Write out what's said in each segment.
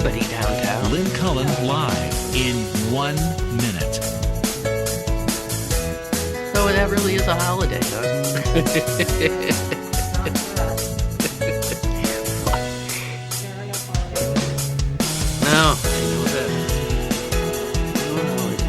nobody downtown. Lynn Cullen live in 1 minute. So that really is a holiday, huh? No, I know that. No holiday.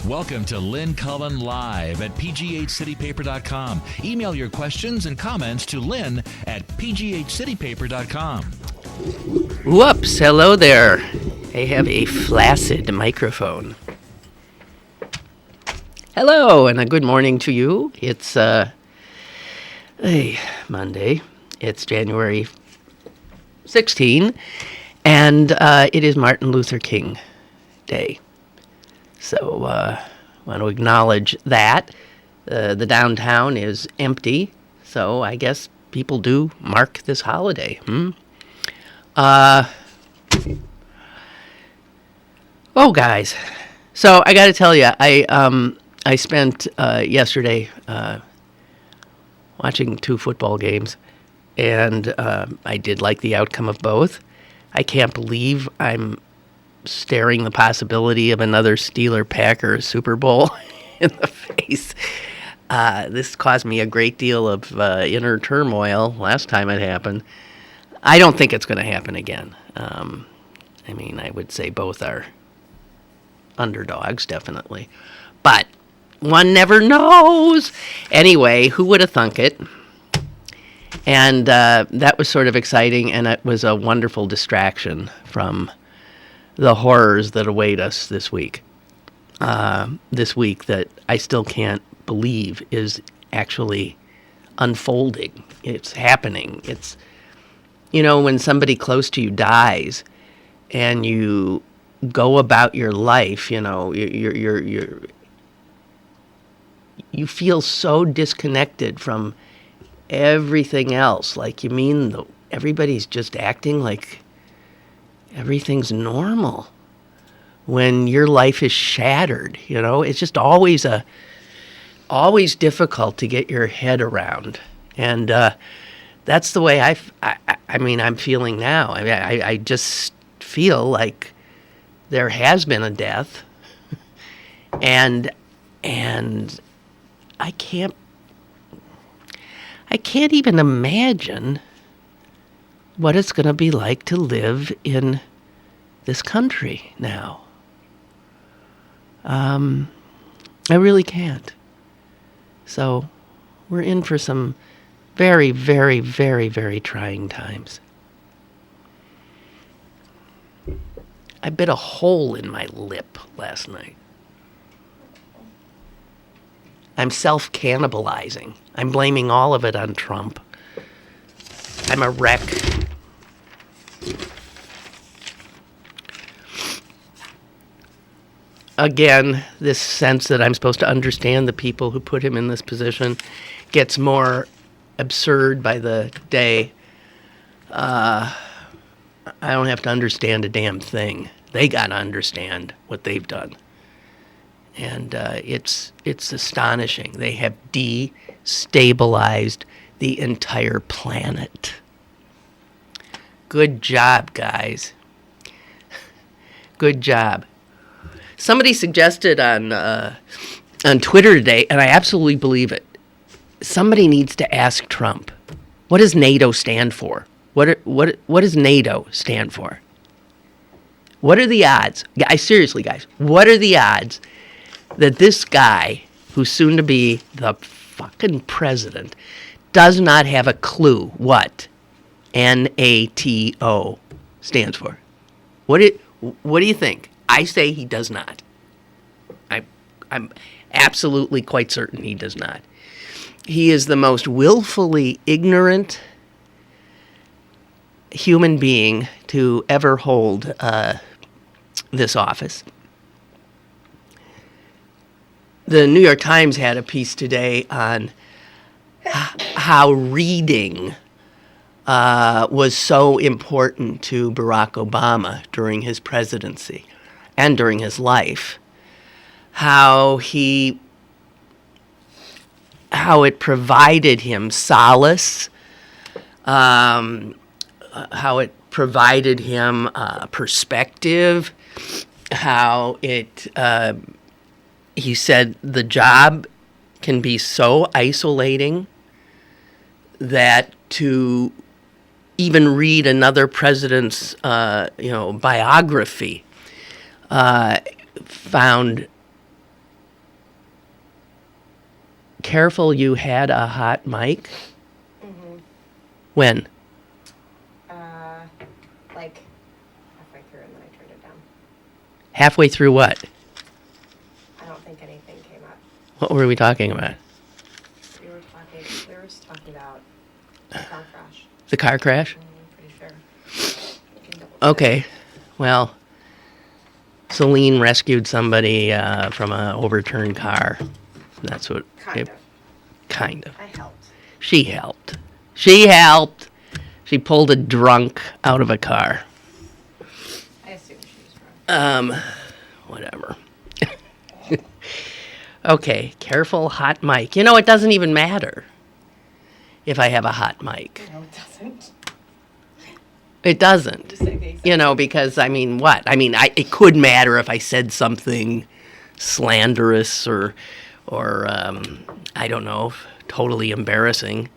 Welcome to Lynn Cullen Live at pghcitypaper.com. Email your questions and comments to Lynn at pghcitypaper.com. Whoops, hello there. I have a flaccid microphone. Hello, and a good morning to you. It's Monday. It's January 16, and it is Martin Luther King Day. So want to acknowledge that. The downtown is empty, so I guess people do mark this holiday. Oh, guys. So I got to tell you, I spent yesterday watching 2 football games, and I did like the outcome of both. I can't believe I'm staring the possibility of another Steeler-Packers Super Bowl in the face. This caused me a great deal of inner turmoil last time it happened. I don't think it's going to happen again. I mean, I would say both are underdogs, definitely. But one never knows. Anyway, who would have thunk it? And that was sort of exciting, and it was a wonderful distraction from the horrors that await us this week. This week that I still can't believe is actually unfolding. It's happening. It's, you know, when somebody close to you dies and you go about your life, you know, you feel so disconnected from everything else. Like, you mean everybody's just acting like everything's normal when your life is shattered, you know? It's just always difficult to get your head around. And that's the way I'm feeling now. I mean, I just feel like there has been a death, and I can't even imagine what it's going to be like to live in this country now. I really can't. So we're in for some very, very, very, very trying times. I bit a hole in my lip last night. I'm self-cannibalizing. I'm blaming all of it on Trump. I'm a wreck. Again, this sense that I'm supposed to understand the people who put him in this position gets more absurd by the day. I don't have to understand a damn thing. They got to understand what they've done. And it's astonishing. They have destabilized the entire planet. Good job, guys. Good job. Somebody suggested on Twitter today, and I absolutely believe it. Somebody needs to ask Trump, what does NATO stand for? What does NATO stand for? What are the odds? Seriously, guys, what are the odds that this guy, who's soon to be the fucking president, does not have a clue what NATO stands for? What do you think? I say he does not. I'm absolutely quite certain he does not. He is the most willfully ignorant human being to ever hold this office. The New York Times had a piece today on how reading was so important to Barack Obama during his presidency and during his life. How it provided him solace, how it provided him perspective, how it, he said the job can be so isolating that to even read another president's, biography, found. Careful, you had a hot mic? Mm-hmm. When? Like halfway through, and then I turned it down. Halfway through what? I don't think anything came up. What were we talking about? We were just talking about the car crash. The car crash? I'm pretty sure. You can double check. Okay. Well, Celine rescued somebody from an overturned car. That's what... Kind of. I helped. She helped. She helped. She pulled a drunk out of a car. I assumed she was drunk. Whatever. Okay, careful, hot mic. You know, it doesn't even matter if I have a hot mic. No, it doesn't. It doesn't. Just say the exact You know, because, I mean, what? I mean, it could matter if I said something slanderous or I don't know, totally embarrassing,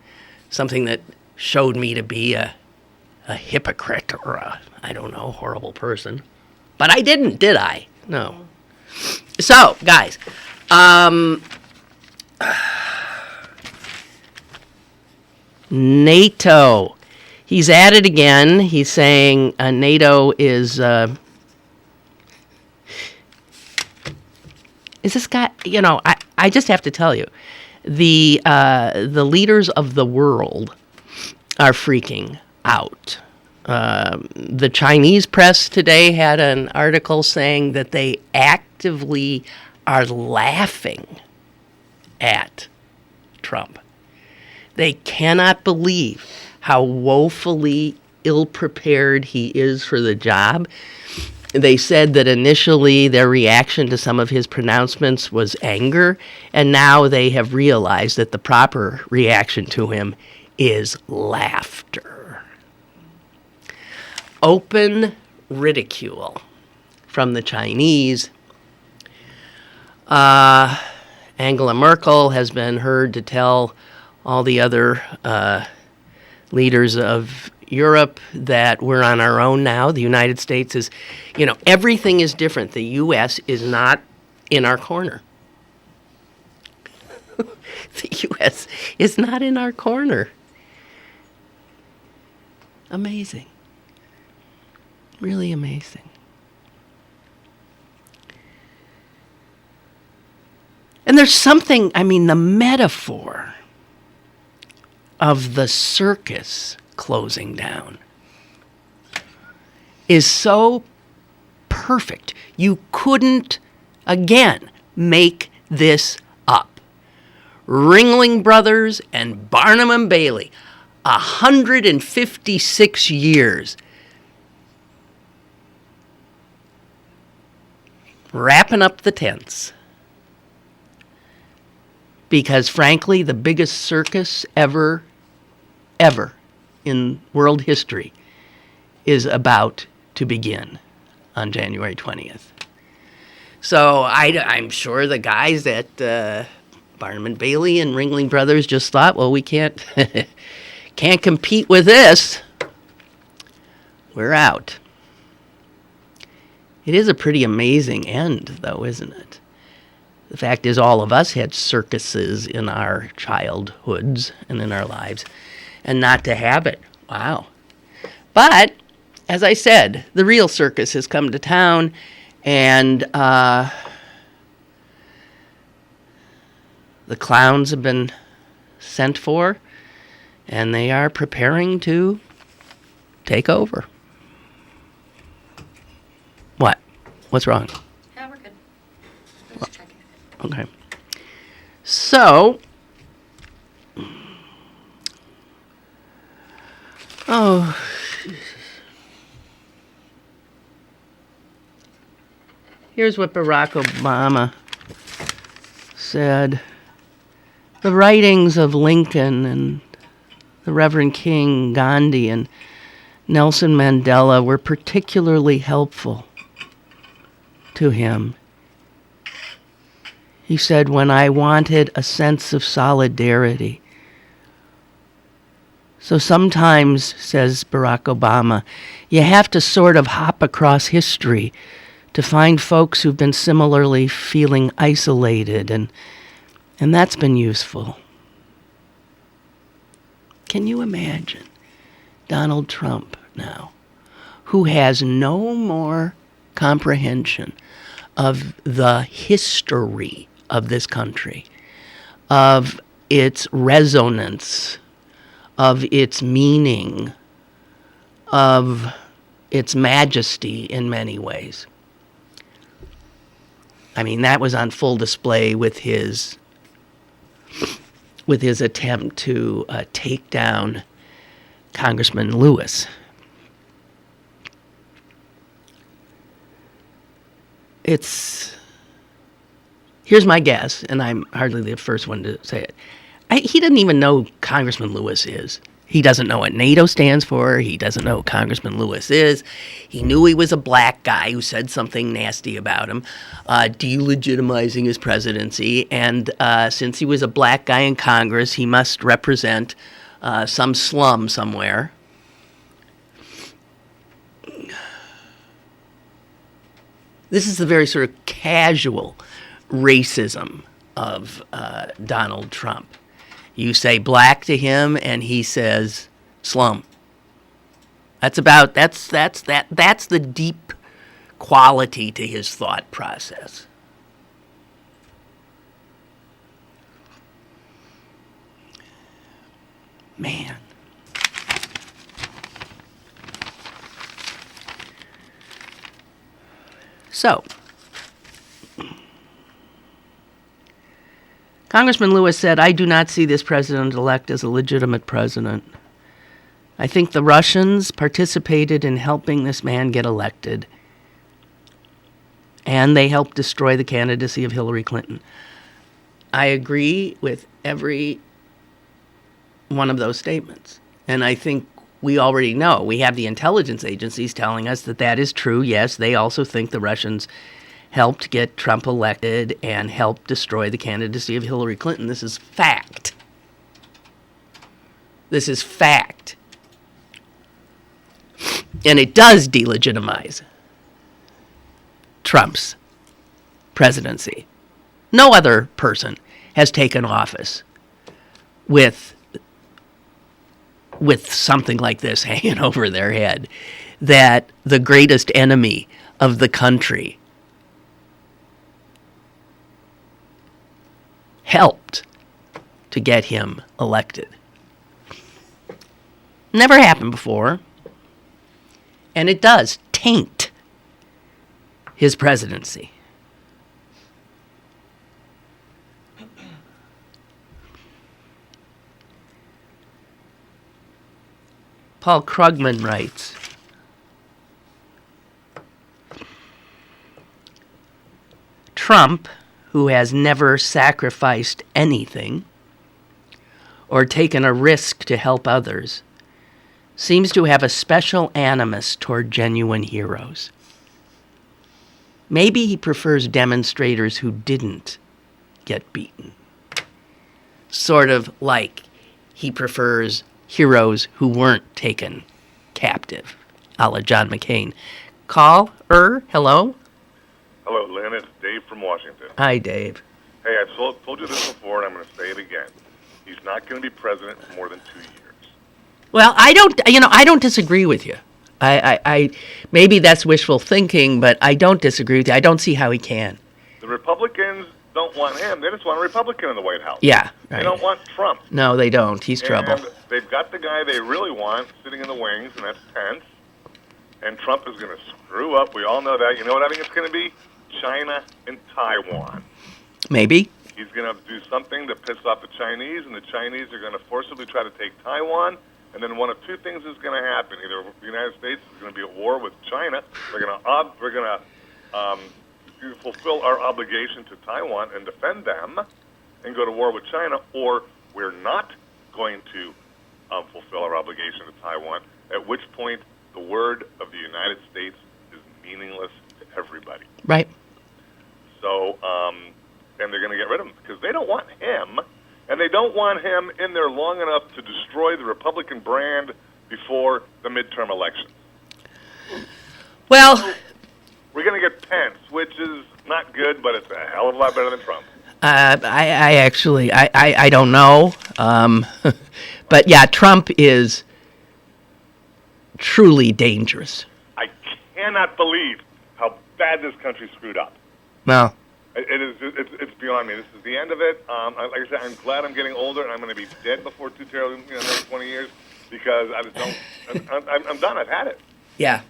something that showed me to be a hypocrite or I don't know, horrible person. But I didn't, did I? No. So, guys, NATO. He's at it again. He's saying NATO is this guy, you know, I just have to tell you, the leaders of the world are freaking out. The Chinese press today had an article saying that they actively are laughing at Trump. They cannot believe how woefully ill-prepared he is for the job. They said that initially their reaction to some of his pronouncements was anger, and now they have realized that the proper reaction to him is laughter. Open ridicule from the Chinese. Angela Merkel has been heard to tell all the other leaders of Europe that we're on our own now. The United States is, you know, everything is different. The U.S. is not in our corner. The U.S. is not in our corner. Amazing. Really amazing. And there's something, I mean, the metaphor of the circus closing down is so perfect. You couldn't, again, make this up. Ringling Brothers and Barnum and Bailey, 156 years. Wrapping up the tents. Because frankly, the biggest circus ever in world history is about to begin on January 20th. So I'm sure the guys at Barnum and Bailey and Ringling Brothers just thought, well, we can't compete with this. We're out. It is a pretty amazing end, though, isn't it? The fact is, all of us had circuses in our childhoods and in our lives, and not to have it. Wow. But, as I said, the real circus has come to town, and The clowns have been sent for, and they are preparing to take over. What? What's wrong? Yeah, we're good. Just checking. Okay. So, here's what Barack Obama said. The writings of Lincoln and the Reverend King, Gandhi, and Nelson Mandela were particularly helpful to him. He said, when I wanted a sense of solidarity. So sometimes, says Barack Obama, you have to sort of hop across history to find folks who've been similarly feeling isolated, and that's been useful. Can you imagine Donald Trump now, who has no more comprehension of the history of this country, of its resonance, of its meaning, of its majesty in many ways. I mean, that was on full display with his attempt to take down Congressman Lewis. Here's my guess, and I'm hardly the first one to say it. He doesn't even know who Congressman Lewis is. He doesn't know what NATO stands for. He doesn't know who Congressman Lewis is. He knew he was a black guy who said something nasty about him, delegitimizing his presidency. And since he was a black guy in Congress, he must represent some slum somewhere. This is the very sort of casual racism of Donald Trump. You say black to him, and he says slum. That's the deep quality to his thought process. Man. So, Congressman Lewis said, I do not see this president-elect as a legitimate president. I think the Russians participated in helping this man get elected, and they helped destroy the candidacy of Hillary Clinton. I agree with every one of those statements, and I think we already know. We have the intelligence agencies telling us that that is true. Yes, they also think the Russians helped get Trump elected and helped destroy the candidacy of Hillary Clinton. This is fact. This is fact. And it does delegitimize Trump's presidency. No other person has taken office with something like this hanging over their head, that the greatest enemy of the country helped to get him elected. Never happened before. And it does taint his presidency. Paul Krugman writes, Trump, who has never sacrificed anything or taken a risk to help others, seems to have a special animus toward genuine heroes. Maybe he prefers demonstrators who didn't get beaten. Sort of like he prefers heroes who weren't taken captive, a la John McCain. Hello? Hello, Lynn. It's Dave from Washington. Hi, Dave. Hey, I've told you this before, and I'm going to say it again. He's not going to be president for more than 2 years. Well, I don't disagree with you. I maybe that's wishful thinking, but I don't disagree with you. I don't see how he can. The Republicans don't want him. They just want a Republican in the White House. Yeah, They right. don't want Trump. No, they don't. He's trouble. And they've got the guy they really want sitting in the wings, and that's Pence. And Trump is going to screw up. We all know that. You know what I think it's going to be? China and Taiwan. Maybe. He's going to do something to piss off the Chinese, and the Chinese are going to forcibly try to take Taiwan. And then one of two things is going to happen: either the United States is going to be at war with China, we're going to fulfill our obligation to Taiwan and defend them, and go to war with China, or we're not going to fulfill our obligation to Taiwan. At which point, the word of the United States is meaningless to everybody. Right. So, and they're going to get rid of him because they don't want him, and they don't want him in there long enough to destroy the Republican brand before the midterm elections. Well, we're going to get Pence, which is not good, but it's a hell of a lot better than Trump. I actually don't know. But yeah, Trump is truly dangerous. I cannot believe how bad this country screwed up. Well, it's beyond me. This is the end of it. Like I said, I'm glad I'm getting older, and I'm going to be dead before another 20 years because I just don't. I'm done. I've had it. yeah.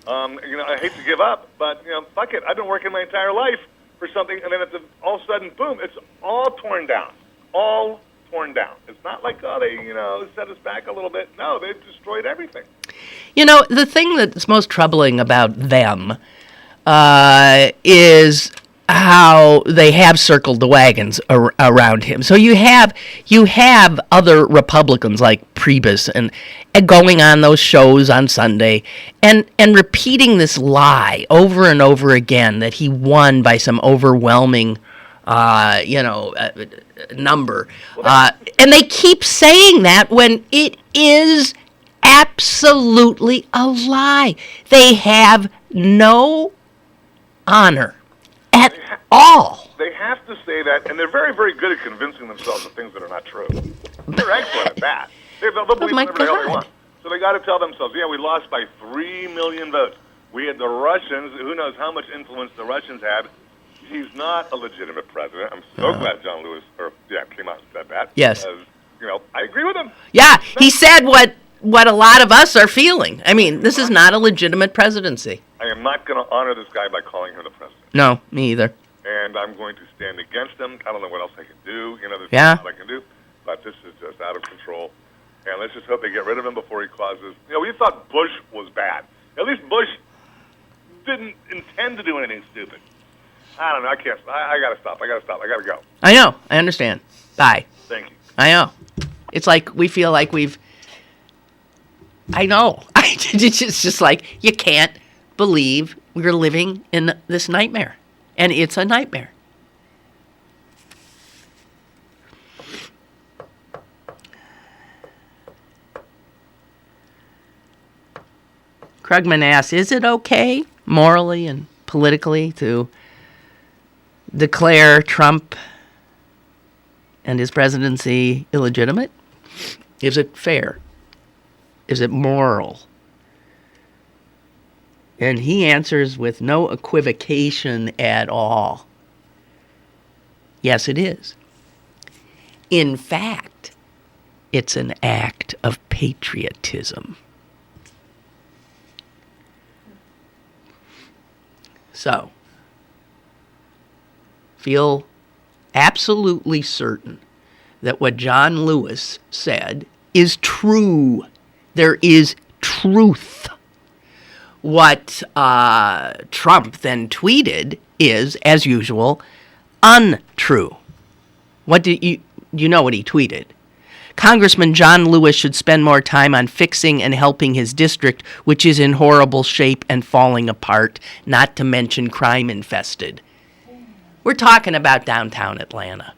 I hate to give up, but fuck it. I've been working my entire life for something, and then all of a sudden, boom! It's all torn down. All torn down. It's not like they set us back a little bit. No, they've destroyed everything. The thing that's most troubling about them is how they have circled the wagons around him. So you have other Republicans like Priebus and going on those shows on Sunday and repeating this lie over and over again that he won by some overwhelming number. And they keep saying that when it is absolutely a lie. They have no honor at all. They have to say that, and they're very, very good at convincing themselves of things that are not true. They're excellent at that. They'll believe whatever the hell they want. So they got to tell themselves, we lost by 3 million votes. We had the Russians. Who knows how much influence the Russians had? He's not a legitimate president. I'm so glad John Lewis came out and said that. Yes. Because, I agree with him. Yeah, he said what a lot of us are feeling. I mean, this is not a legitimate presidency. I am not going to honor this guy by calling him the president. No, me either. And I'm going to stand against him. I don't know what else I can do. There's nothing I can do. But this is just out of control. And let's just hope they get rid of him before he causes... we thought Bush was bad. At least Bush didn't intend to do anything stupid. I don't know. I can't... I got to stop. I got to go. I know. I understand. Bye. Thank you. I know. It's like we feel like we've... I know. It's just like you can't believe we're living in this nightmare. And it's a nightmare. Krugman asks, is it okay, morally and politically, to declare Trump and his presidency illegitimate? Is it fair? Is it moral? And he answers with no equivocation at all. Yes, it is. In fact, it's an act of patriotism. So, feel absolutely certain that what John Lewis said is true. There is truth. What Trump then tweeted is, as usual, untrue. What do you know what he tweeted? Congressman John Lewis should spend more time on fixing and helping his district, which is in horrible shape and falling apart, not to mention crime-infested. We're talking about downtown Atlanta.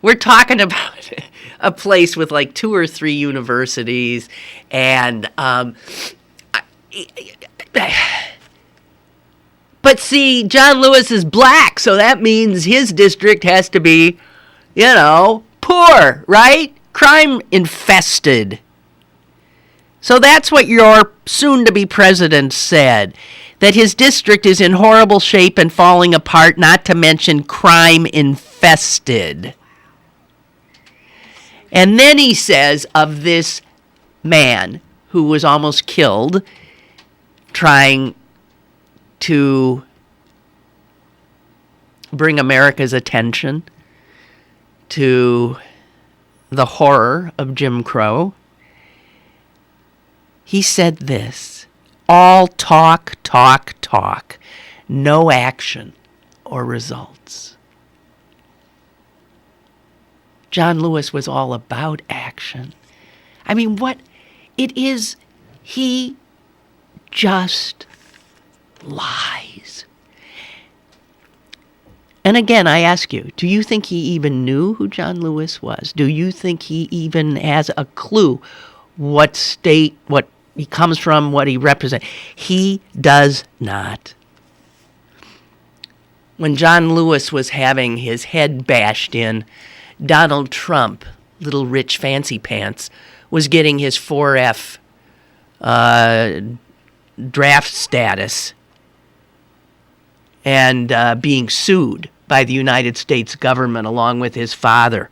We're talking about a place with like 2 or 3 universities and but see, John Lewis is black, so that means his district has to be, poor, right? Crime infested. So that's what your soon-to-be president said. that his district is in horrible shape and falling apart, not to mention crime infested. And then he says of this man who was almost killed trying to bring America's attention to the horror of Jim Crow, he said this: all talk, talk, talk, no action or results. John Lewis was all about action. I mean, what it is, he just lies. And again, I ask you, do you think he even knew who John Lewis was? Do you think he even has a clue what state, what he comes from, what he represents? He does not. When John Lewis was having his head bashed in, Donald Trump, little rich fancy pants, was getting his 4F draft status and being sued by the United States government along with his father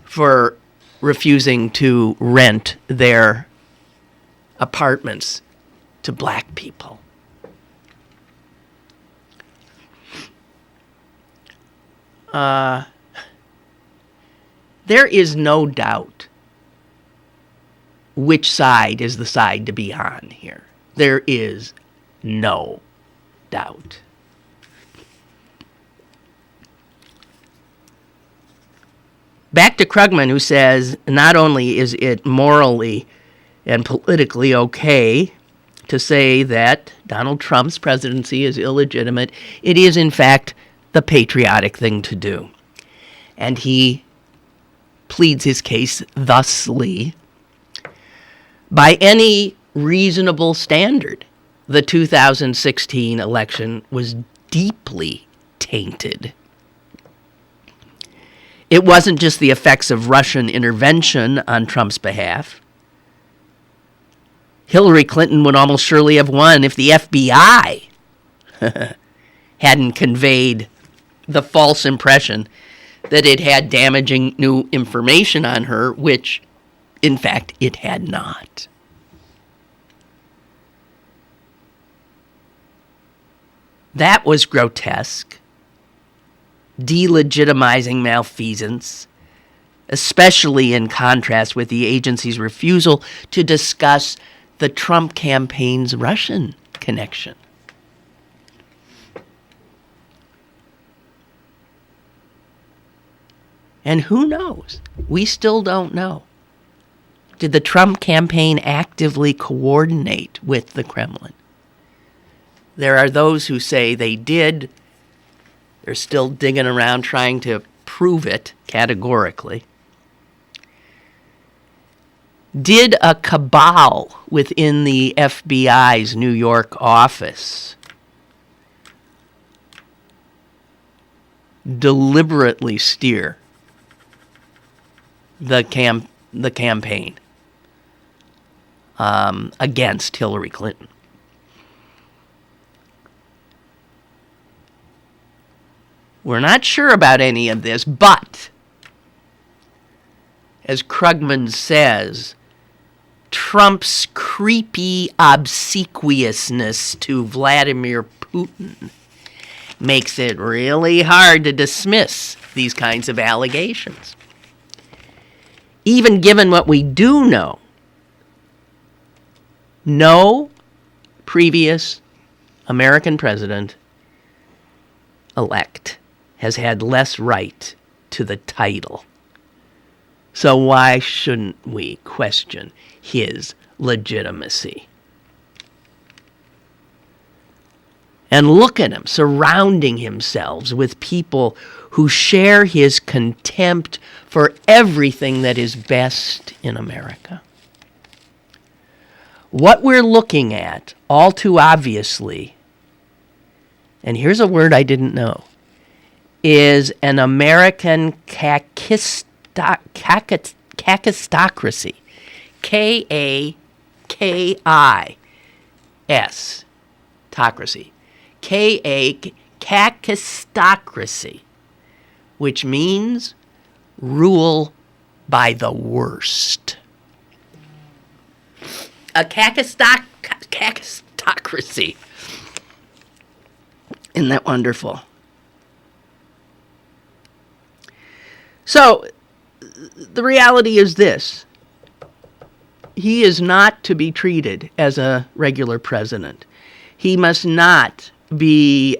for refusing to rent their apartments to black people. There is no doubt which side is the side to be on here. There is no doubt. Back to Krugman, who says not only is it morally and politically okay to say that Donald Trump's presidency is illegitimate, it is in fact the patriotic thing to do. And he pleads his case thusly: by any reasonable standard, the 2016 election was deeply tainted. It wasn't just the effects of Russian intervention on Trump's behalf. Hillary Clinton would almost surely have won if the FBI hadn't conveyed the false impression that it had damaging new information on her, which, in fact, it had not. That was grotesque, delegitimizing malfeasance, especially in contrast with the agency's refusal to discuss the Trump campaign's Russian connection. And who knows? We still don't know. Did the Trump campaign actively coordinate with the Kremlin? There are those who say they did. They're still digging around trying to prove it categorically. Did a cabal within the FBI's New York office deliberately steer the campaign against Hillary Clinton? We're not sure about any of this, but as Krugman says, Trump's creepy obsequiousness to Vladimir Putin makes it really hard to dismiss these kinds of allegations. Even given what we do know, no previous American president-elect has had less right to the title. So why shouldn't we question his legitimacy? And look at him surrounding himself with people who share his contempt for everything that is best in America. What we're looking at, all too obviously, and here's a word I didn't know, is an American kakistocracy. Kakistocracy. Kakistocracy. Kakistocracy. Kakistocracy, which means rule by the worst. A kakistocracy. Isn't that wonderful? So, the reality is this. He is not to be treated as a regular president. He must not be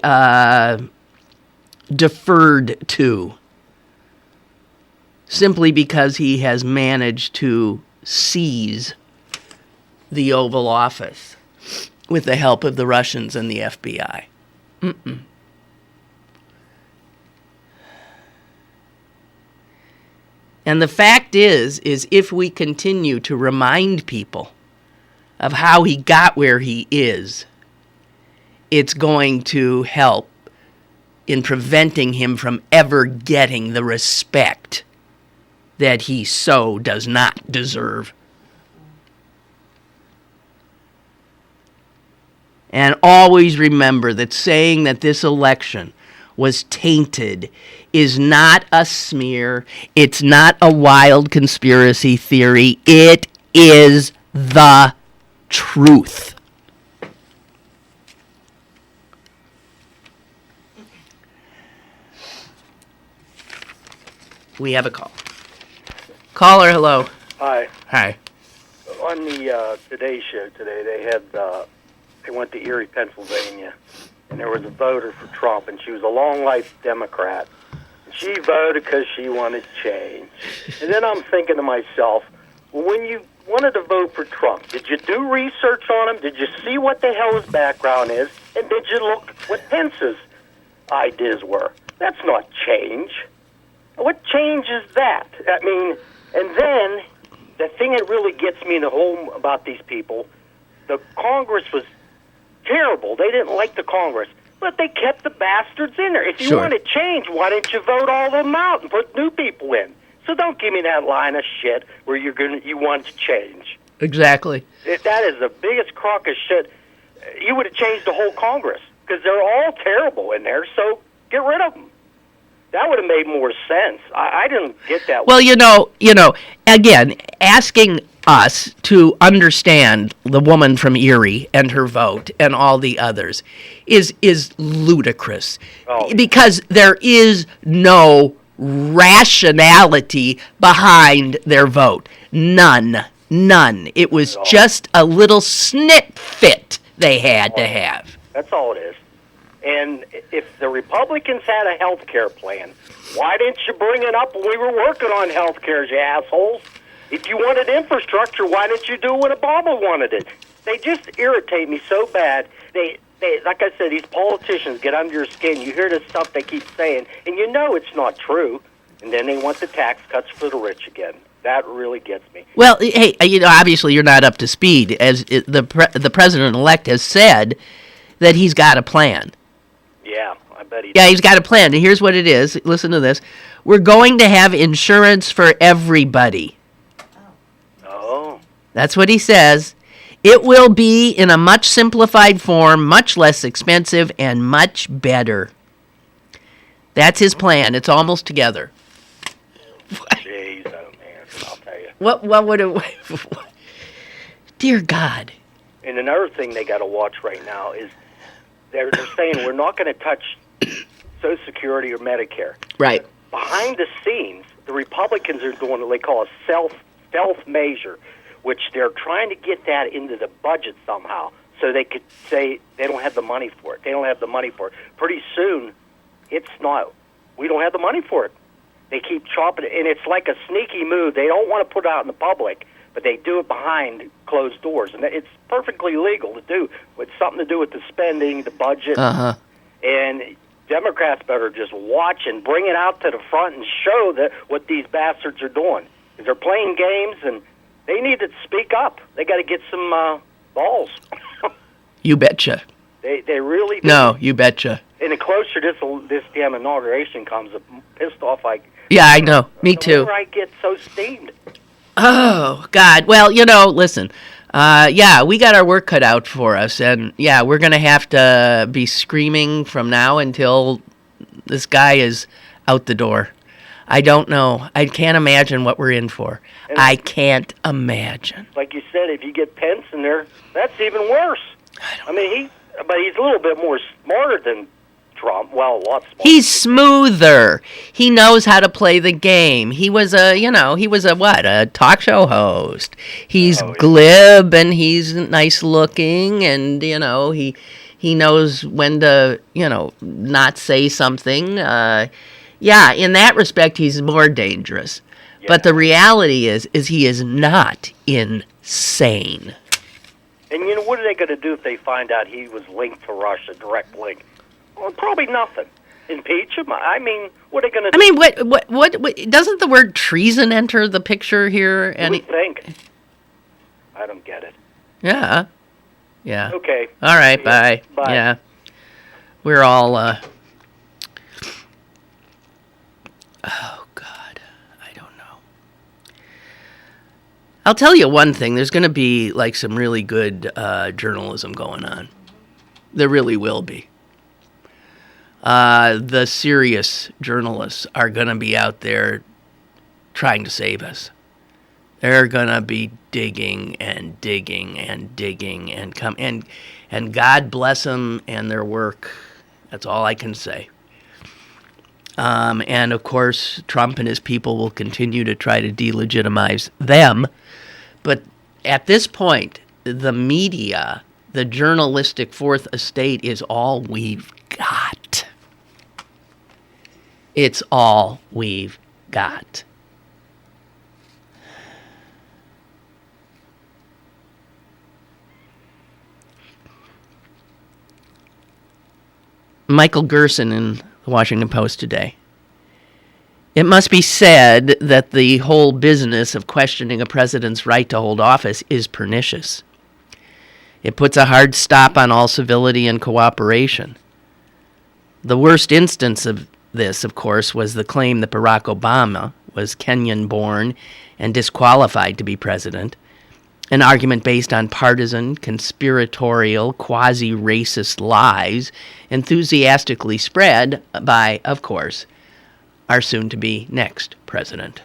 deferred to simply because he has managed to seize the Oval Office with the help of the Russians and the FBI. And the fact is if we continue to remind people of how he got where he is, it's going to help in preventing him from ever getting the respect that he so does not deserve. And always remember that saying that this election was tainted is not a smear. It's not a wild conspiracy theory. It is the truth. We have a call. Caller, hello. Hi. Hi. On the Today Show today, they went to Erie, Pennsylvania, and there was a voter for Trump, and she was a long-life Democrat. She voted because she wanted change. And then I'm thinking to myself, well, when you wanted to vote for Trump, did you do research on him? Did you see what the hell his background is? And did you look what Pence's ideas were? That's not change. What change is that? I mean, and then the thing that really gets me in the home about these people, the Congress was terrible. They didn't like the Congress, but they kept the bastards in there. If you want to change, why didn't you vote all of them out and put new people in? So don't give me that line of shit where you want to change. Exactly. That is the biggest crock of shit. You would have changed the whole Congress because they're all terrible in there. So get rid of them. That would have made more sense. I didn't get that. Well, again, asking us to understand the woman from Erie and her vote and all the others is ludicrous. Because there is no rationality behind their vote. None. It was just a little snit they had to have. That's all it is. And if the Republicans had a health care plan, why didn't you bring it up when we were working on health care, you assholes? If you wanted infrastructure, why didn't you do it when Obama wanted it? They just irritate me so bad. They like I said, these politicians get under your skin. You hear this stuff they keep saying, and you know it's not true. And then they want the tax cuts for the rich again. That really gets me. Well, hey, obviously you're not up to speed. As the president-elect has said that he's got a plan. Yeah, I bet he does. Yeah, he's got a plan. And here's what it is. Listen to this. We're going to have insurance for everybody. Oh. That's what he says. It will be in a much simplified form, much less expensive, and much better. That's his plan. It's almost together. Jeez, oh man, I'll tell you. What would it... Dear God. And another thing they got to watch right now is they're saying we're not going to touch Social Security or Medicare. Right. Behind the scenes, the Republicans are doing what they call a stealth measure, which they're trying to get that into the budget somehow so they could say they don't have the money for it. They don't have the money for it. Pretty soon, we don't have the money for it. They keep chopping it, and it's like a sneaky move. They don't want to put it out in the public, but they do it behind closed doors, and it's perfectly legal to do. It's something to do with the spending, the budget, and Democrats better just watch and bring it out to the front and show that what these bastards are doing. They're playing games, and they need to speak up. They got to get some balls. You betcha. They really do. No, you betcha. And the closer this damn inauguration comes, the pissed off Yeah, I know. Me too. I get so steamed. Oh, God. Well, listen. Yeah, we got our work cut out for us, and yeah, we're gonna have to be screaming from now until this guy is out the door. I don't know. I can't imagine what we're in for. I can't imagine. Like you said, if you get Pence in there, that's even worse. But he's a little bit more smarter than Trump. Well, a lot smarter. He's smoother. He knows how to play the game. He was a talk show host. He's glib and he's nice looking, and he knows when to not say something. Yeah, in that respect, he's more dangerous. Yeah. But the reality is he is not insane. And what are they going to do if they find out he was linked to Russia, direct link? Well, probably nothing. Impeach him? What are they going to do? What doesn't the word treason enter the picture here? You would think. I don't get it. Yeah. Yeah. Okay. All right, bye. Bye. Yeah. We're all, oh, God. I don't know. I'll tell you one thing. There's going to be, some really good journalism going on. There really will be. The serious journalists are going to be out there trying to save us. They're going to be digging and digging and digging and God bless them and their work. That's all I can say. And of course, Trump and his people will continue to try to delegitimize them. But at this point, the media, the journalistic fourth estate is all we've got. It's all we've got. Michael Gerson in the Washington Post today. It must be said that the whole business of questioning a president's right to hold office is pernicious. It puts a hard stop on all civility and cooperation. The worst instance of this, of course, was the claim that Barack Obama was Kenyan-born and disqualified to be president, an argument based on partisan, conspiratorial, quasi-racist lies enthusiastically spread by, of course, our soon-to-be next president.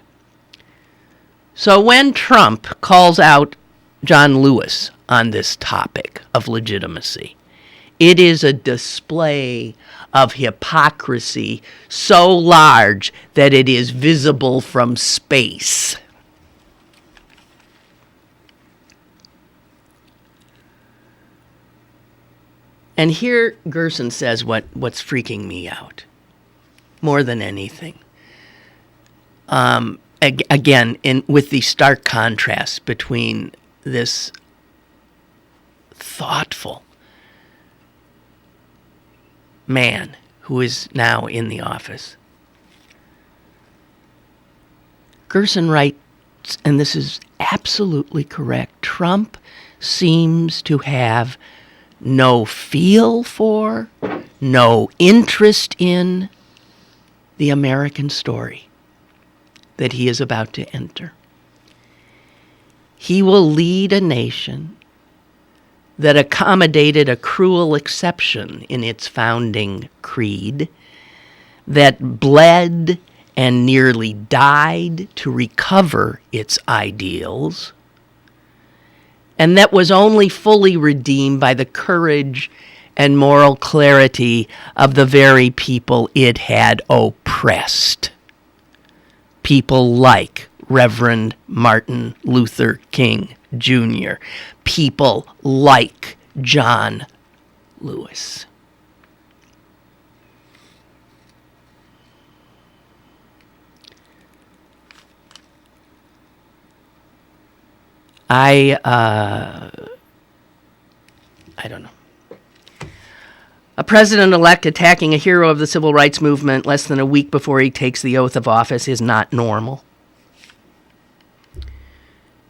So when Trump calls out John Lewis on this topic of legitimacy, it is a display of hypocrisy so large that it is visible from space. And here Gerson says what's freaking me out more than anything. Again, with the stark contrast between this thoughtful man who is now in the office. Gerson writes, and this is absolutely correct, Trump seems to have no feel for, no interest in the American story that he is about to enter. He will lead a nation that accommodated a cruel exception in its founding creed, that bled and nearly died to recover its ideals, and that was only fully redeemed by the courage and moral clarity of the very people it had oppressed. People like Reverend Martin Luther King Jr., people like John Lewis. I don't know. A president-elect attacking a hero of the civil rights movement less than a week before he takes the oath of office is not normal.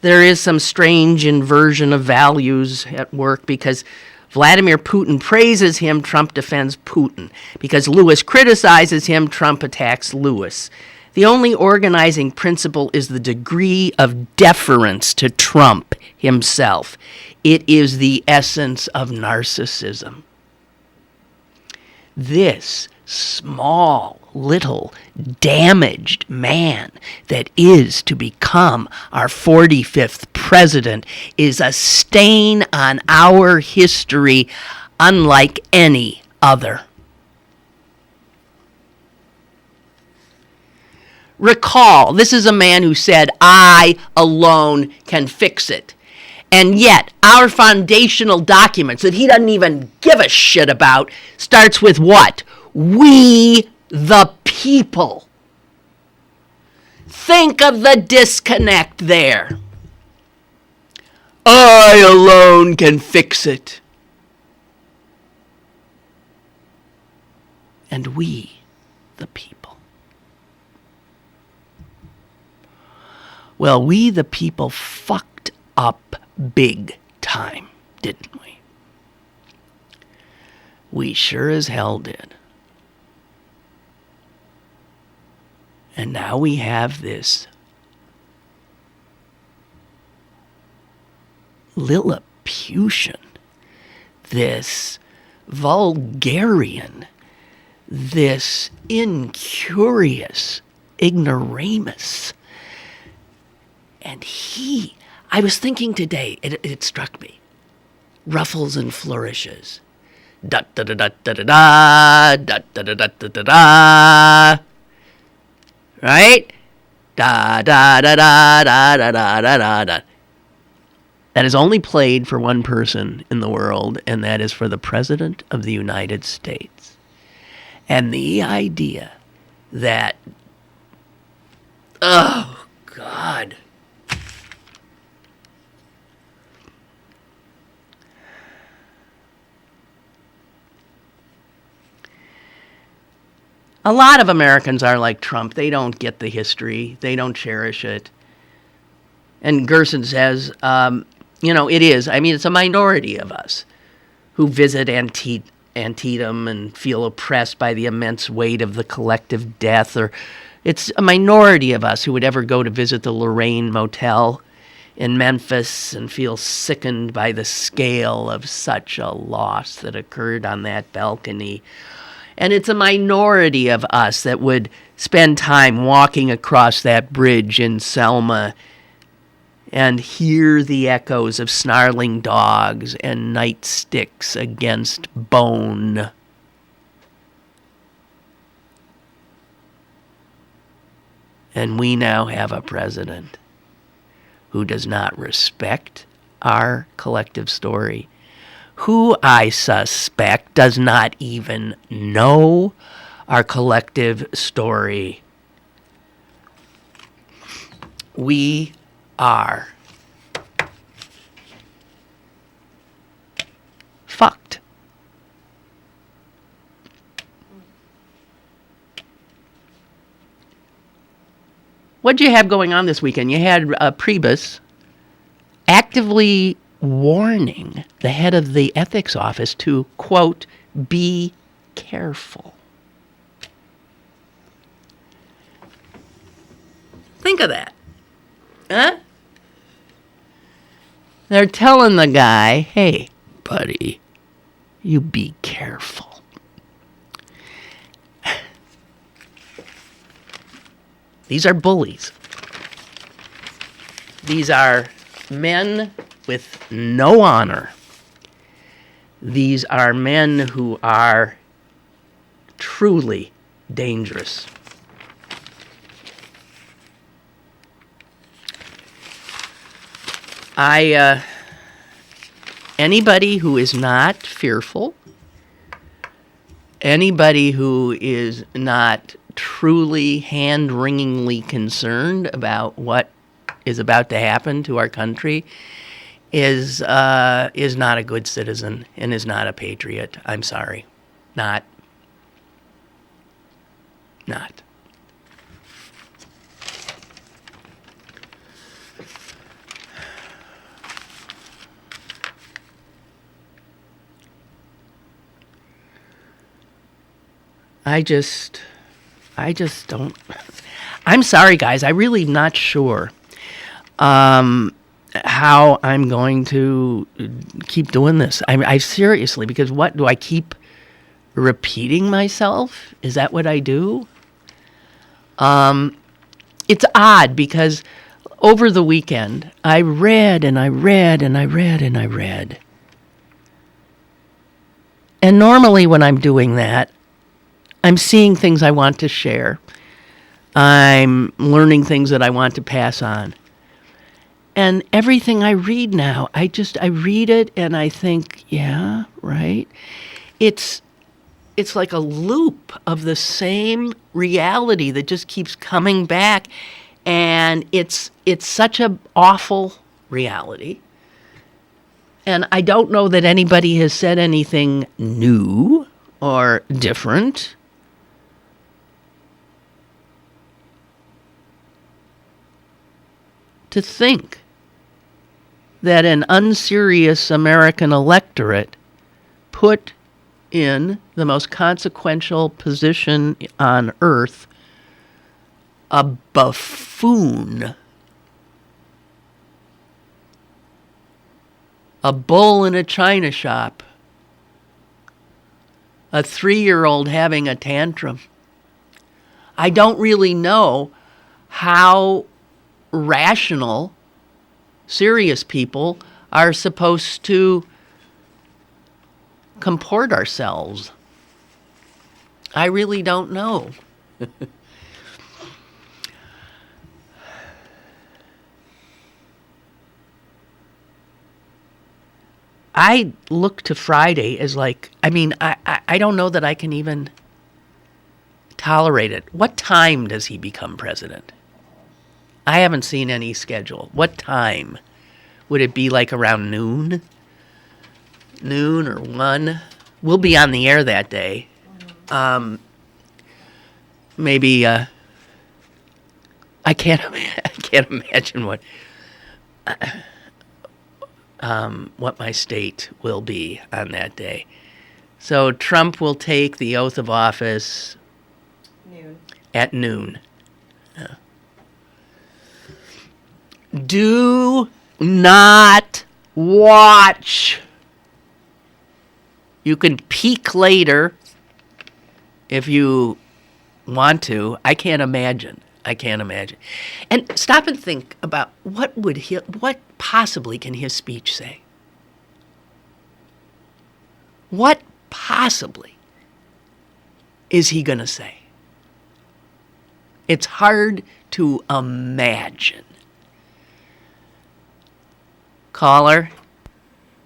There is some strange inversion of values at work because Vladimir Putin praises him, Trump defends Putin. Because Lewis criticizes him, Trump attacks Lewis. The only organizing principle is the degree of deference to Trump himself. It is the essence of narcissism. This small, little, damaged man that is to become our 45th president is a stain on our history unlike any other. Recall, this is a man who said, "I alone can fix it." And yet, our foundational documents that he doesn't even give a shit about starts with what? We the people. Think of the disconnect there. I alone can fix it. And we the people. Well, we the people fucked up big time, didn't we? We sure as hell did. And now we have this Lilliputian, this vulgarian, this incurious ignoramus. And I was thinking today, it struck me, ruffles and flourishes. Da da da da da da da da da da da da da. Right? Da da da da da da da da da. That is only played for one person in the world, and that is for the President of the United States. And the idea that, oh God. A lot of Americans are like Trump. They don't get the history. They don't cherish it. And Gerson says, it is. I mean, it's a minority of us who visit Antietam and feel oppressed by the immense weight of the collective death. Or it's a minority of us who would ever go to visit the Lorraine Motel in Memphis and feel sickened by the scale of such a loss that occurred on that balcony. And it's a minority of us that would spend time walking across that bridge in Selma and hear the echoes of snarling dogs and nightsticks against bone. And we now have a president who does not respect our collective story, who I suspect does not even know our collective story. We are fucked. What'd you have going on this weekend? You had Priebus actively warning the head of the ethics office to, quote, be careful. Think of that. Huh? They're telling the guy, hey, buddy, you be careful. These are bullies. These are men with no honor. These are men who are truly dangerous. Anybody who is not fearful, anybody who is not truly hand-wringingly concerned about what is about to happen to our country is not a good citizen and is not a patriot. I'm sorry. Not. I just don't. I'm sorry, guys. I'm really not sure how I'm going to keep doing this. I seriously, because what do I keep repeating myself? Is that what I do? It's odd because over the weekend I read and I read and I read and I read. And normally when I'm doing that, I'm seeing things I want to share. I'm learning things that I want to pass on. And everything I read now, I read it and I think, yeah, right. It's like a loop of the same reality that just keeps coming back, and it's such an awful reality. And I don't know that anybody has said anything new or different. To think that an unserious American electorate put in the most consequential position on earth a buffoon, a bull in a china shop, a 3-year-old having a tantrum. I don't really know how rational, serious people are supposed to comport ourselves. I really don't know. I look to Friday as like, I don't know that I can even tolerate it. What time does he become president? I haven't seen any schedule. What time? Would it be like around noon? Noon or 1? We'll be on the air that day. Maybe, I can't imagine what my state will be on that day. So Trump will take the oath of office at noon. Do not watch. You can peek later if you want to. I can't imagine. And stop and think about what possibly can his speech say? What possibly is he going to say? It's hard to imagine. Caller,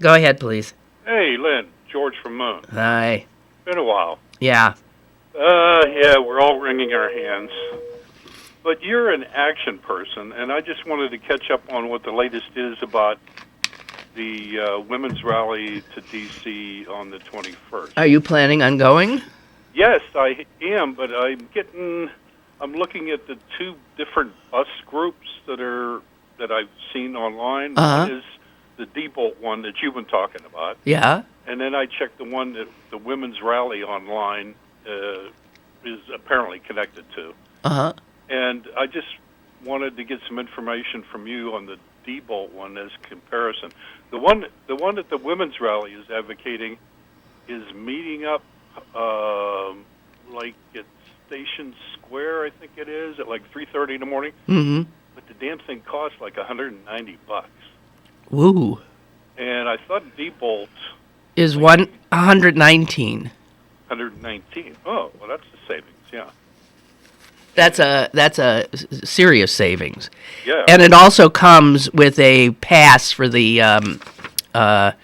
go ahead, please. Hey, Lynn, George from Moon. Hi. Been a while. Yeah. Yeah, we're all wringing our hands. But you're an action person, and I just wanted to catch up on what the latest is about the women's rally to D.C. on the 21st. Are you planning on going? Yes, I am, but I'm looking at the 2 different bus groups that I've seen online. Uh-huh. One is the Diebold one that you've been talking about. Yeah. And then I checked the one that the women's rally online is apparently connected to. Uh-huh. And I just wanted to get some information from you on the Diebold one as comparison. The one that the women's rally is advocating is meeting up like at Station Square, I think it is, at like 3:30 in the morning. Mm-hmm. But the damn thing costs like $190. Woo. And I thought Diebold Is 119. 119. Oh, well, that's the savings. Yeah. That's a serious savings. Yeah. And it also comes with a pass for the to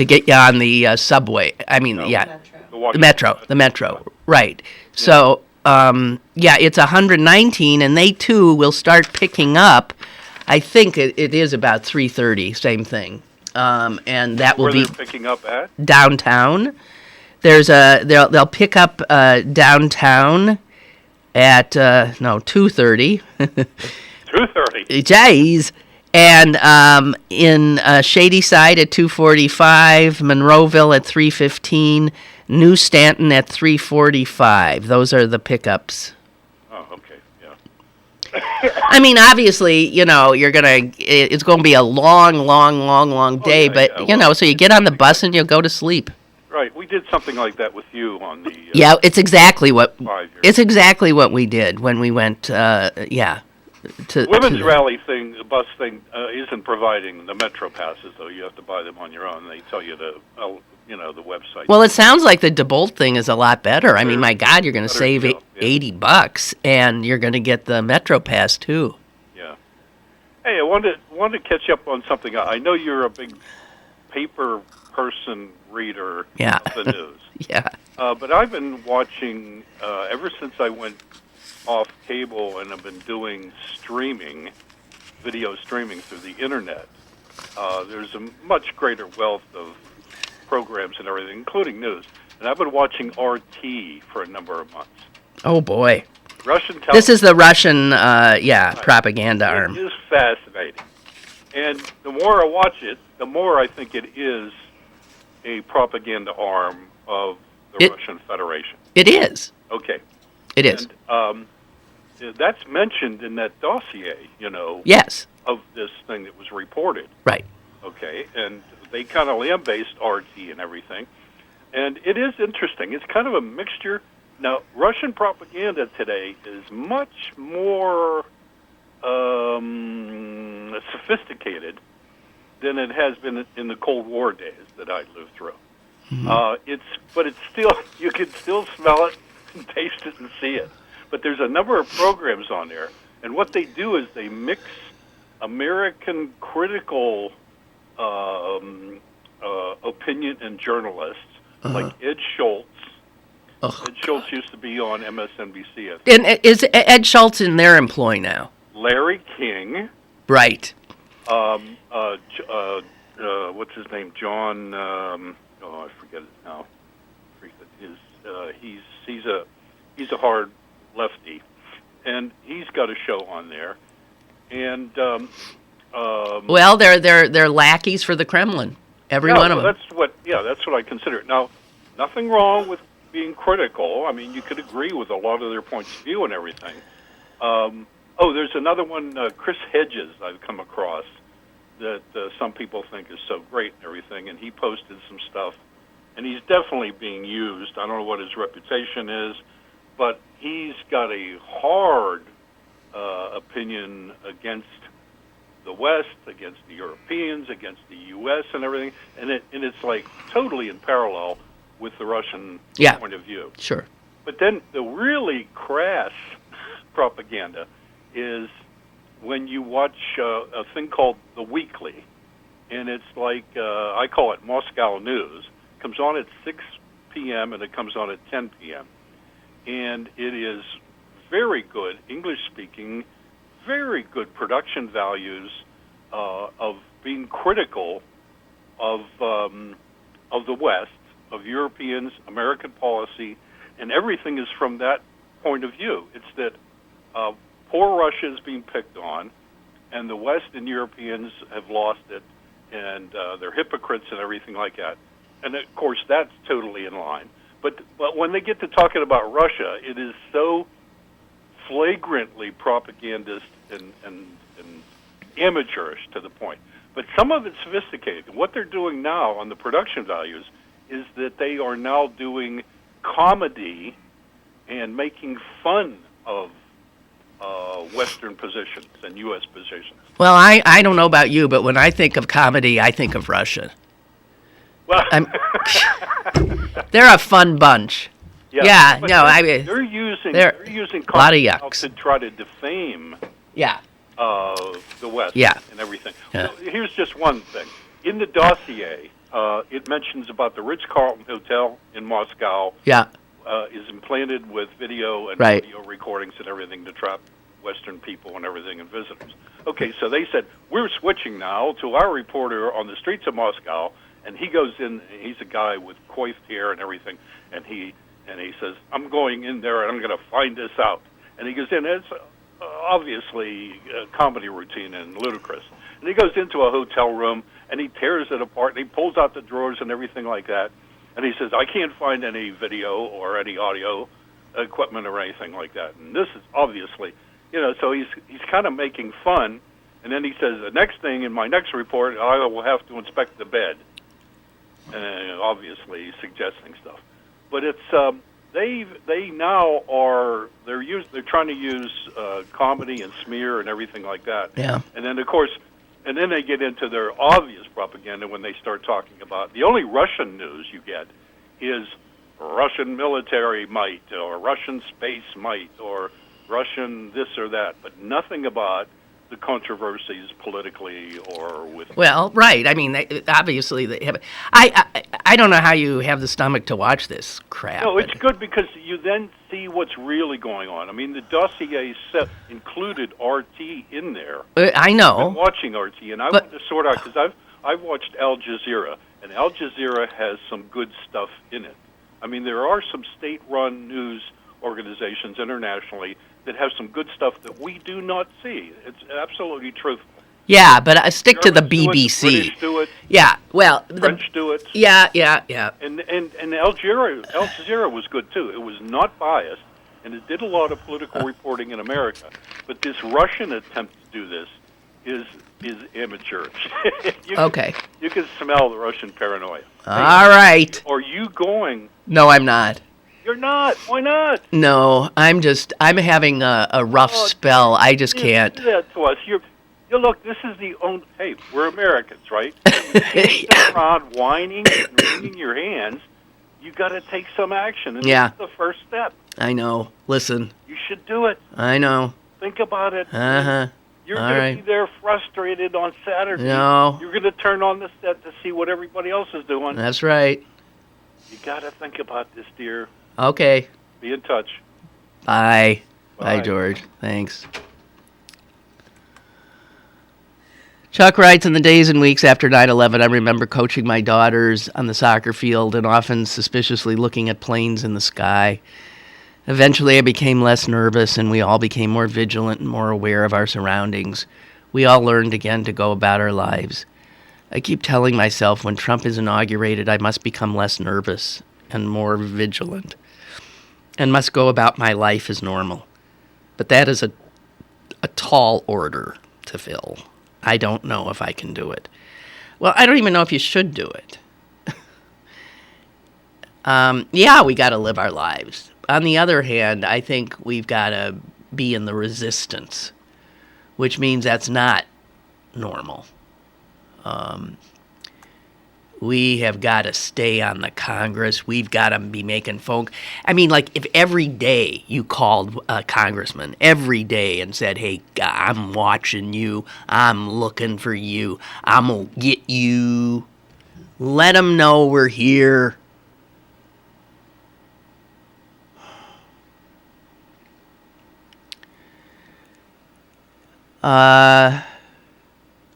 get you on the subway. I mean, yeah, the metro. Right. So, it's 119, and they too will start picking up. I think it is about 3:30. Same thing. And that will Where be they're picking up at downtown. They'll pick up downtown at 2:30. 2:30. Jeez. And in Shady Side at 2:45, Monroeville at 3:15, New Stanton at 3:45. Those are the pickups. Oh, okay. Yeah. I mean, obviously, it's going to be a long day, yeah, but, yeah, well, so you get on the bus and you'll go to sleep. Right. We did something like that with you on the Yeah, it's exactly what 5 years. it's exactly what we did when we went. To Women's to- rally thing, the bus thing, isn't providing the Metro passes, though. You have to buy them on your own. They tell you the website. Well, it sounds like the DeBolt thing is a lot better. I mean, my God, you're going to Better save deal, yeah. $80, and you're going to get the Metro Pass too. Yeah. Hey, I wanted to catch up on something. I know you're a big paper person reader Yeah. of the news. Yeah. But I've been watching ever since I went off cable and have been doing video streaming through the internet. There's a much greater wealth of programs and everything, including news. And I've been watching RT for a number of months. Oh boy. Russian television. This is the Russian, propaganda arm. It is fascinating. And the more I watch it, the more I think it is a propaganda arm of the Russian Federation. It is. Okay. It is. And that's mentioned in that dossier, Yes. of this thing that was reported. Right. Okay. And they kind of lambasted RT and everything. And it is interesting. It's kind of a mixture. Now, Russian propaganda today is much more sophisticated than it has been in the Cold War days that I lived through. But it's still, you can still smell it and taste it and see it. But there's a number of programs on there, and what they do is they mix American critical opinion and journalists like Ed Schultz. Ed Schultz used to be on MSNBC. And is Ed Schultz in their employ now? Larry King. Right. What's his name? John. I forget it now. He's a hard lefty, and he's got a show on there. And Well, they're lackeys for the Kremlin. Every one of them. That's what I consider it. Now, nothing wrong with being critical. I mean, you could agree with a lot of their points of view and everything. There's another one, Chris Hedges, I've come across that some people think is so great and everything, and he posted some stuff, and he's definitely being used. I don't know what his reputation is, but he's got a hard opinion against the West, against the Europeans, against the U.S. and everything, and it's like totally in parallel with the Russian point of view. Sure. But then the really crass propaganda is when you watch a thing called The Weekly, and it's like, I call it Moscow News. It comes on at 6 p.m. and it comes on at 10 p.m. And it is very good, English-speaking, very good production values of being critical of the West, of Europeans, American policy, and everything is from that point of view. It's that poor Russia is being picked on, and the West and Europeans have lost it, and they're hypocrites and everything like that. And, of course, that's totally in line. But when they get to talking about Russia, it is so flagrantly propagandist and amateurish to the point. But some of it's sophisticated. What they're doing now on the production values is that they are now doing comedy and making fun of Western positions and U.S. positions. Well, I don't know about you, but when I think of comedy, I think of Russia. Well, they're a fun bunch. Yeah, but no, I mean they're using a lot of yucks to try to defame the West and everything. Yeah. Well, here's just one thing. In the dossier, it mentions about the Ritz-Carlton Hotel in Moscow is implanted with video and audio recordings and everything to trap Western people and everything and visitors. Okay, so they said, we're switching now to our reporter on the streets of Moscow, and he goes in, he's a guy with coiffed hair and everything, and he says, I'm going in there and I'm going to find this out. And he goes in, it's obviously a comedy routine and ludicrous. And he goes into a hotel room, and he tears it apart, and he pulls out the drawers and everything like that. And he says, I can't find any video or any audio equipment or anything like that. And this is obviously, So he's kind of making fun, and then he says the next thing in my next report, I will have to inspect the bed, and obviously suggesting stuff. But it's they now are they're trying to use comedy and smear and everything like that. Yeah. And then of course, and then they get into their obvious propaganda when they start talking about the only Russian news you get is Russian military might or Russian space might or Russian this or that, but nothing about the controversies politically or with. Well, right. I mean, obviously they have. I don't know how you have the stomach to watch this crap. No, it's good because you then see what's really going on. I mean, the dossier included RT in there. I know. I'm watching RT, and I want to sort out because I've watched Al Jazeera, and Al Jazeera has some good stuff in it. I mean, there are some state-run news organizations internationally that have some good stuff that we do not see. It's absolutely truthful. Yeah, but I stick to the Germans BBC. Do it, the British do it. Yeah, well, French do it. Yeah. And Al Jazeera was good too. It was not biased, and it did a lot of political reporting in America. But this Russian attempt to do this is amateurish. Okay. You can smell the Russian paranoia. All right. Are you going? No, I'm not. You're not. Why not? No, I'm having a rough spell. I just can't. Do that to us. You look. This is the only. Hey, we're Americans, right? You can't sit around whining and wringing your hands. You got to take some action, and Yeah. this is the first step. I know. Listen. You should do it. I know. Think about it. Uh-huh. You're All going right. to be there frustrated on Saturday. No. You're going to turn on the set to see what everybody else is doing. That's right. You got to think about this, dear. Okay. Be in touch. Bye. Bye. Bye, George. Thanks. Chuck writes, in the days and weeks after 9/11, I remember coaching my daughters on the soccer field and often suspiciously looking at planes in the sky. Eventually, I became less nervous, and we all became more vigilant and more aware of our surroundings. We all learned again to go about our lives. I keep telling myself when Trump is inaugurated, I must become less nervous and more vigilant, and must go about my life as normal. But that is a tall order to fill. I don't know if I can do it. Well, I don't even know if you should do it. Yeah, we got to live our lives. On the other hand, I think we've got to be in the resistance, which means that's not normal. We have got to stay on the Congress. We've got to be making phone. I mean, like, if every day you called a congressman, every day, and said, hey, I'm watching you, I'm looking for you, I'm going to get you, let them know we're here.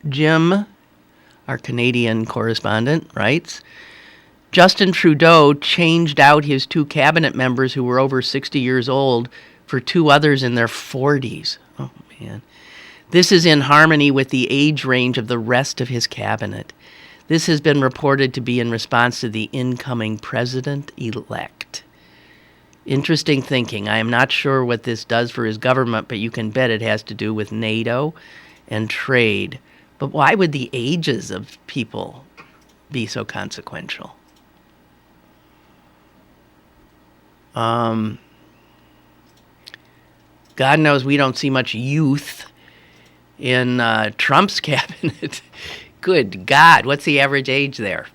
Jim, our Canadian correspondent, writes, Justin Trudeau changed out his 2 cabinet members who were over 60 years old for 2 others in their 40s. Oh, man. This is in harmony with the age range of the rest of his cabinet. This has been reported to be in response to the incoming president-elect. Interesting thinking. I am not sure what this does for his government, but you can bet it has to do with NATO and trade. But why would the ages of people be so consequential? God knows we don't see much youth in Trump's cabinet. Good God, what's the average age there?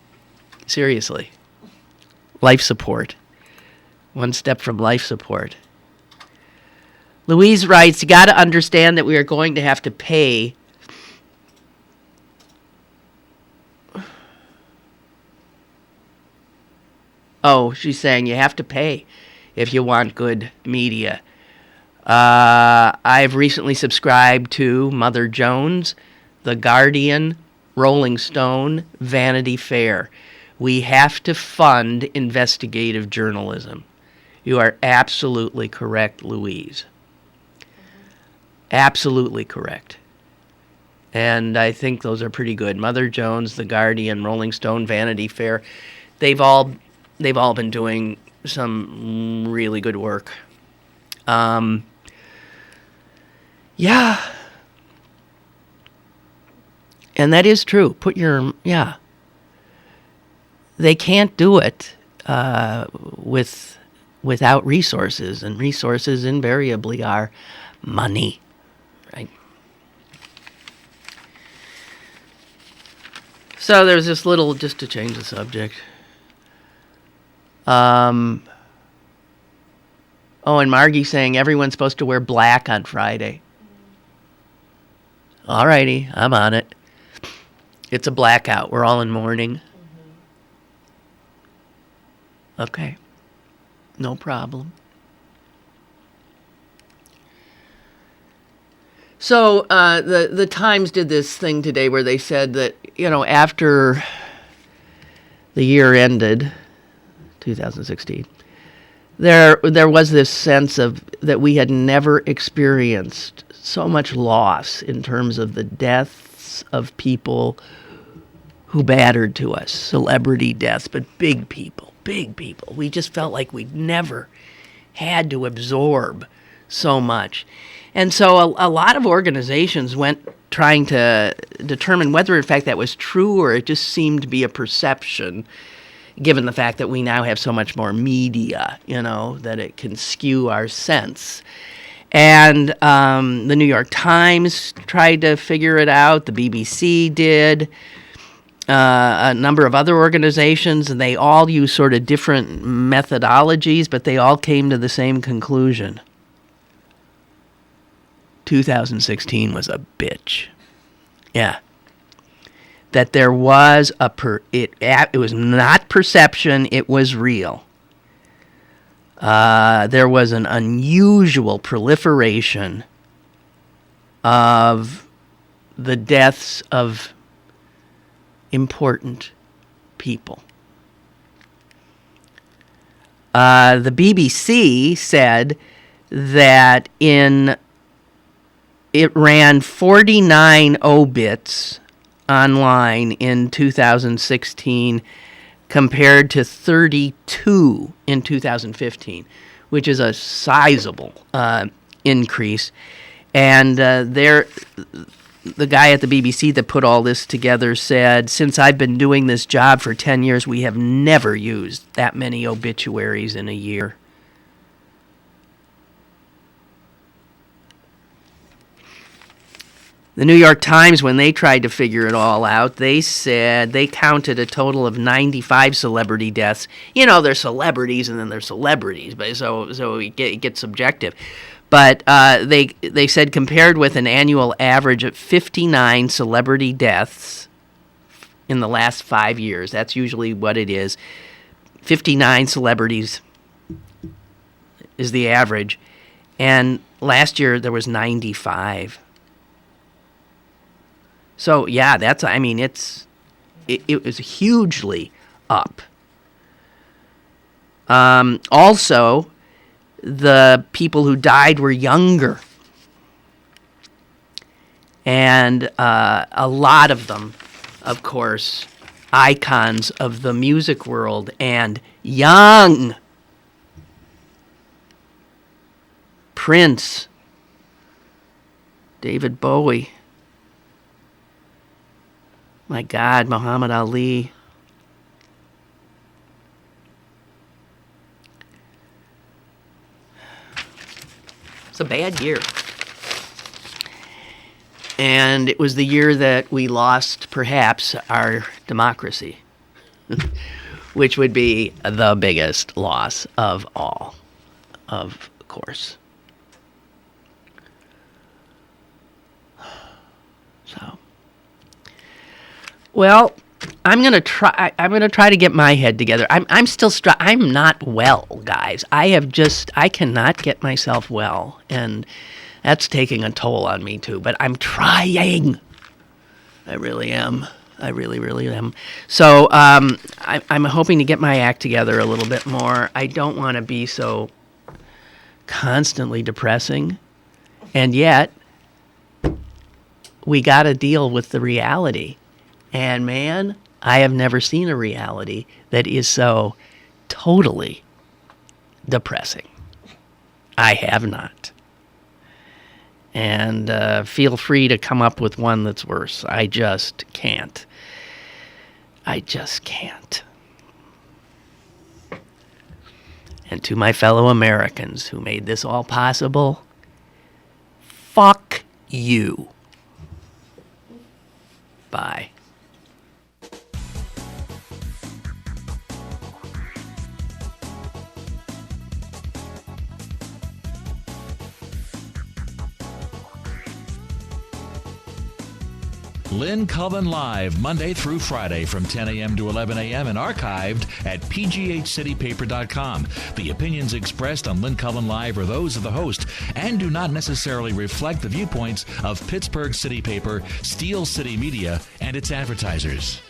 Seriously. Life support. One step from life support. Louise writes, you got to understand that we are going to have to pay Oh, she's saying you have to pay if you want good media. I've recently subscribed to Mother Jones, The Guardian, Rolling Stone, Vanity Fair. We have to fund investigative journalism. You are absolutely correct, Louise. Absolutely correct. And I think those are pretty good. Mother Jones, The Guardian, Rolling Stone, Vanity Fair. They've all been doing some really good work. Yeah. And that is true. They can't do it without resources, and resources invariably are money, right? So there's this little, just to change the subject. Oh, and Margie saying everyone's supposed to wear black on Friday. All righty, I'm on it. It's a blackout. We're all in mourning. Okay. No problem. So the Times did this thing today where they said that, after the year ended, 2016, there was this sense of that we had never experienced so much loss in terms of the deaths of people who mattered to us, celebrity deaths, but big people. We just felt like we'd never had to absorb so much. And so a lot of organizations went trying to determine whether in fact that was true or it just seemed to be a perception, given the fact that we now have so much more media, that it can skew our sense. And the New York Times tried to figure it out. The BBC did. A number of other organizations, and they all use sort of different methodologies, but they all came to the same conclusion. 2016 was a bitch. Yeah. That there was it was not perception, it was real. There was an unusual proliferation of the deaths of important people. The BBC said that it ran 49 obits online in 2016 compared to 32 in 2015, which is a sizable increase. And the guy at the BBC that put all this together said, since I've been doing this job for 10 years, we have never used that many obituaries in a year. The New York Times, when they tried to figure it all out, they said they counted a total of 95 celebrity deaths. They're celebrities and then they're celebrities, but so it gets subjective. But they said compared with an annual average of 59 celebrity deaths in the last 5 years, that's usually what it is. 59 celebrities is the average. And last year there was 95. So, yeah, it was hugely up. Also, the people who died were younger. And a lot of them, of course, icons of the music world and young. Prince, David Bowie, my God, Muhammad Ali. It's a bad year. And it was the year that we lost, perhaps, our democracy, which would be the biggest loss of all, of course. So, well, I'm gonna try to get my head together. I'm not well, guys. I cannot get myself well, and that's taking a toll on me too. But I'm trying. I really am. I really, really am. So I'm hoping to get my act together a little bit more. I don't want to be so constantly depressing, and yet we got to deal with the reality. And man, I have never seen a reality that is so totally depressing. I have not. And feel free to come up with one that's worse. I just can't. I just can't. And to my fellow Americans who made this all possible, fuck you. Bye. Lynn Cullen Live, Monday through Friday from 10 a.m. to 11 a.m. and archived at pghcitypaper.com. The opinions expressed on Lynn Cullen Live are those of the host and do not necessarily reflect the viewpoints of Pittsburgh City Paper, Steel City Media, and its advertisers.